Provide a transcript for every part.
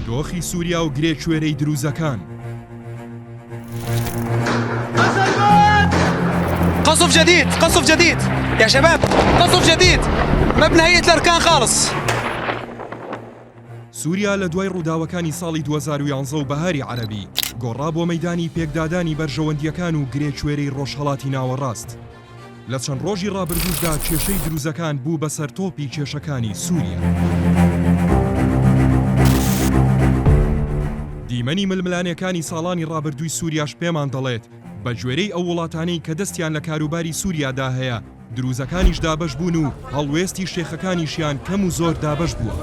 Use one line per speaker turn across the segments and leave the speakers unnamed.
دۆخی سووریا و گرێکوێرەی دروزەکان.
قصف جديد، قصف جديد يا شباب، قصف جديد مبنى هيئة الأركان خالص.
سووریا لە دوای ڕووداوەکانی ساڵی 2011 و بەهاری عەرەبی گۆڕا بۆ مەیدانی پێکدادانی بەرژەوەندیەکان و گرێکوێرەی ڕۆژهەڵاتی ناوەڕاست. لە چەند ڕۆژی ڕابردووشدا کێشەی دروزەکان بوو بەسەر تۆپی کێشەکانی سووریا. دیمەنی ململانەکانی ساڵانی ڕابردووی سووریاش پێمان دەڵێت بە گوێرەی ئەو وڵاتانەی کە دەستیان لە کاروباری سووریادا هەیە دروزەکانیش دابەش بوون و هەڵوێستی شێخەکانیشیان کەم و زۆر دابەش بووە.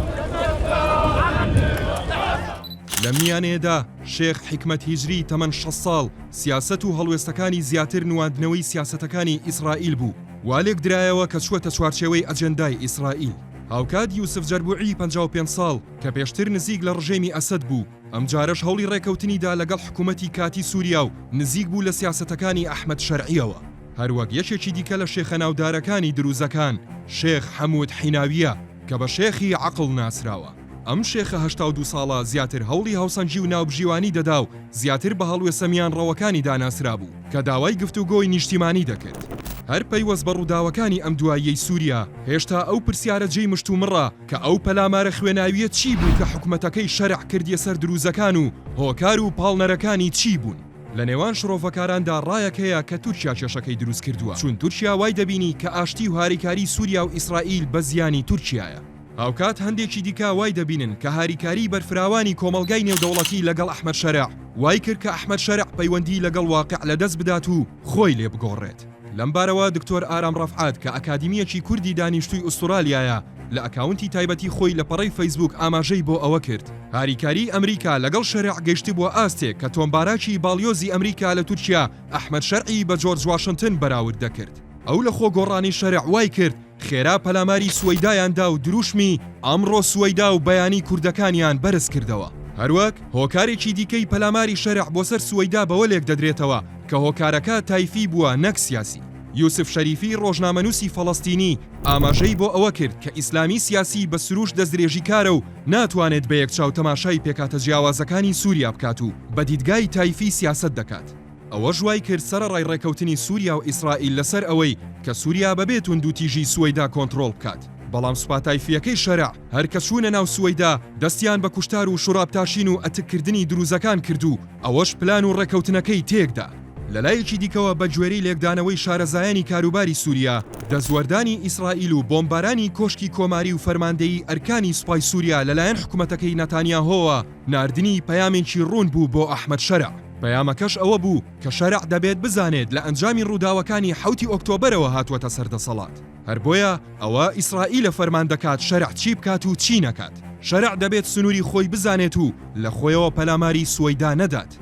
لەم میانەیەدا شێخ حیکمەت هیجری تەمەن 6 ساڵ سیاسەت و هەڵوێستەکانی زیاتر نواندنەوەی سیاسەتەکانی ئیسرائیل بوو. والێک درایەوە کە چووەتە چوارچێوەی ئەجەندای ئیسرائیل. هاوکات یوسف جەربوعی 55 ساڵ کە پێشتر نزیک لە ڕژێمی ئەسەد بوو ئەم جارەش هەوڵی ڕێکەوتنیدا لەگەڵ حکوومەتی کاتی سووریا و نزیک بوو لە سیاسەتەکانی ئەحمەد شەرعیەوە. هەروەک یەکێکی دیکە لە شێخە ناودارەکانی دروزەکان شێخ حەموود حیناویە کە بە شێخی عەقڵ ناسراوە. ئەم شێخە 82 ساڵە زیاتر هەوڵی هاوسەنجی و ناوبژیوانی دەدا و زیاتر بە هەڵوێسەمیان ڕەوەکانی داناسرا بوو کە داوای گفتوگۆی نیشتیمانی دەکرد. هەر پەیوەست بە ڕووداوەکانی ئەم دواییەی سووریا هێشتا ئەو پرسیارە جێی مشتومڕە کە ئەو پەلامارە خوێناویە چی بوو کە حکوومەتەکەی شەرع کردیە سەر دروزەکان و هۆکار و پاڵنەرەکانی چی بوون. لە نێوان شرۆڤەکاراندا ڕایەک هەیە کە تورکیا کێشەکەی دروست کردووە چون تورکیا وای دەبینی کە ئاشتی و هاریکاری سووریا و ئیسرائیل بە زیانی تورکیایە. هاوکات هەندێکی دیکە وای دەبینن کە هاریکاری بەرفراوانی کۆمەلگای نێودەوڵەتی لەگەڵ ئەحمەد شەرع وای کرد کە ئەحمەد شەرع پەیوەندی لەگەڵ واقع لەدەست بدات و خۆی لێ بگۆڕێت. لەم بارەوە دکتۆر ئارام ڕەفعات کە ئەکادیمیەکی کوردی دانیشتووی ئوسترالیایە لە ئەکاونتی تایبەتی خۆی لە پەڕەی فەیسبوک ئاماژەی بۆ ئەوە کرد هاریکاری ئەمریکا لەگەڵ شەرع گەیشتی بۆ ئاستێک کە تۆمباراکی باڵیۆزی ئەمریکا لە تورکیا ئەحمەد شەرعی بە جۆرج واشنتن بەراورد دەکرد. ئەو لە خۆ گۆڕانی شەرع وای کرد خێرا پەلاماری سوەیدایاندا و دروشمی ئەمڕۆ سوەیدا و بەیانی کوردەکانیان بەرز کردەوە. هەروەک هۆکارێکی دیکەی پەلاماری شەرع بۆ سەر سوەیدا بەوە لێک دەدرێتەوە کە هۆکارەکە تایفی بووە نەک سیاسی. یوسف شەریفی ڕۆژنامەنووسی فەڵەستینی ئاماژەی بۆ ئەوە کرد کە ئیسلامی سیاسی بە سروش دەستدرێژی کارە و ناتوانێت بە یەکچاو تەماشای پێکاتە جیاوازەکانی سووریا بکات و بە دیدگای تایفی سیاست دەکات. ئەوە ژوای کرد سەرەڕای ڕێکەوتنی سووریا و ئیسرائیل لەسەر ئەوەی کە سووریا بەبێت توندوتیژی سوەیدا کۆنتڕۆڵ بکات. بەڵام سوپاتایفیەکەی شەرع هەر کە چوونە ناو سوەیدا دەستیان بە کوشتار و شوڕابتاشین و ئەتکردنی دروزەکان کردو ئەوەش پلان و ڕێکەوتنەکەی تێکدا. لەلایەکی دیکەوە بە گوێرەی لێکدانەوەی شارەزایانی کاروباری سووریا دەزوەردانی ئیسرائیل و بۆمبارانی کۆشکی کۆماری و فەرماندەیی ئەرکانی سوپای سووریا لەلایەن حکوومەتەکەی نەتانیاهۆوە ناردنی پەیامێکی ڕوون بوو بۆ ئەحمەد شەرع. پەیامەکەش ئەوە بوو کە شەرع دەبێت بزانێت لە ئەنجامی ڕووداوەکانی 7 ئۆکتۆبەرەوە هاتووەتە سەردەسەڵات. هەر بۆیە ئەوە ئیسرائیلە فەرمان دەکات شەرع چی بکات و چی نەکات. شەرع دەبێت سنووری خۆی بزانێت و لە خۆیەوە پەلاماری سوەیدا نەدات.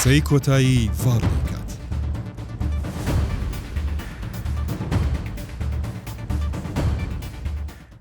قسەی کۆتایی ڤاڵێک